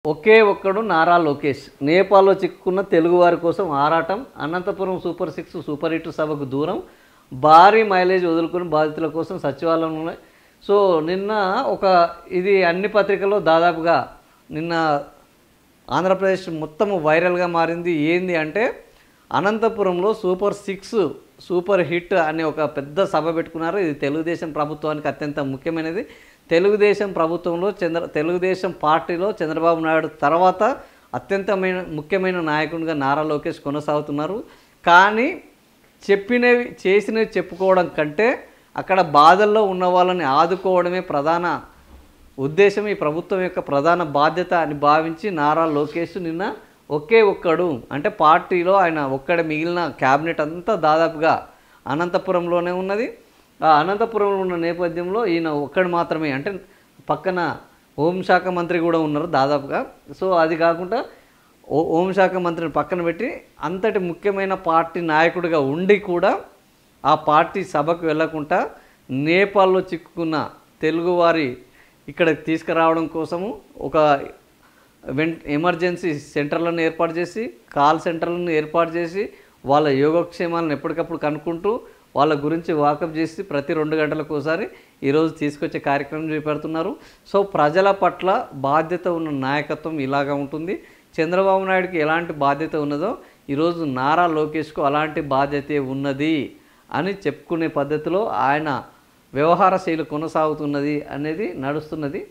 ఒకే ఒక్కడు నారా లోకేష్. నేపాల్లో చిక్కుకున్న తెలుగువారి కోసం ఆరాటం. అనంతపురం సూపర్ 6 సూపర్ హిట్ సభకు దూరం. భారీ మైలేజ్ వదులుకుని బాధితుల కోసం సచివాలయంలో. సో నిన్న ఇది అన్ని పత్రికల్లో దాదాపుగా నిన్న ఆంధ్రప్రదేశ్ మొత్తం వైరల్గా మారింది. ఏంది అంటే అనంతపురంలో సూపర్ 6 సూపర్ హిట్ అనే ఒక పెద్ద సభ పెట్టుకున్నారు. ఇది తెలుగుదేశం ప్రభుత్వానికి అత్యంత ముఖ్యమైనది. తెలుగుదేశం ప్రభుత్వంలో తెలుగుదేశం పార్టీలో చంద్రబాబు నాయుడు తర్వాత ముఖ్యమైన నాయకునిగా నారా లోకేష్ కొనసాగుతున్నారు. కానీ చెప్పినవి చేసినవి చెప్పుకోవడం కంటే అక్కడ బాధల్లో ఉన్న వాళ్ళని ఆదుకోవడమే ప్రధాన ఉద్దేశం, ఈ ప్రభుత్వం యొక్క ప్రధాన బాధ్యత అని భావించి నారా లోకేష్ నిన్న ఒకే ఒక్కడు అంటే పార్టీలో ఆయన ఒక్కడే, మిగిలిన క్యాబినెట్ అంతా దాదాపుగా అనంతపురంలోనే ఉన్నది. ఆ అనంతపురంలో ఉన్న నేపథ్యంలో ఈయన ఒక్కడు మాత్రమే, అంటే పక్కన హోంశాఖ మంత్రి కూడా ఉన్నారు దాదాపుగా. సో అది కాకుండా హోంశాఖ మంత్రిని పక్కన పెట్టి అంతటి ముఖ్యమైన పార్టీ నాయకుడిగా ఉండి కూడా ఆ పార్టీ సభకు వెళ్ళకుండా నేపాల్లో చిక్కుకున్న తెలుగువారి ఇక్కడ తీసుకురావడం కోసము ఒక ఎమర్జెన్సీ సెంటర్లను ఏర్పాటు చేసి, కాల్ సెంటర్లను ఏర్పాటు చేసి వాళ్ళ యోగక్షేమాలను ఎప్పటికప్పుడు కనుక్కుంటూ వాళ్ళ గురించి వాకప్ చేసి ప్రతి 2 గంటలకు ఒకసారి ఈరోజు తీసుకొచ్చే కార్యక్రమం చేపడుతున్నారు. సో ప్రజల పట్ల బాధ్యత ఉన్న నాయకత్వం ఇలాగా ఉంటుంది. చంద్రబాబు నాయుడుకి ఎలాంటి బాధ్యత ఉన్నదో ఈరోజు నారా లోకేష్కు అలాంటి బాధ్యతే ఉన్నది అని చెప్పుకునే పద్ధతిలో ఆయన వ్యవహార శైలి కొనసాగుతున్నది అనేది నడుస్తున్నది.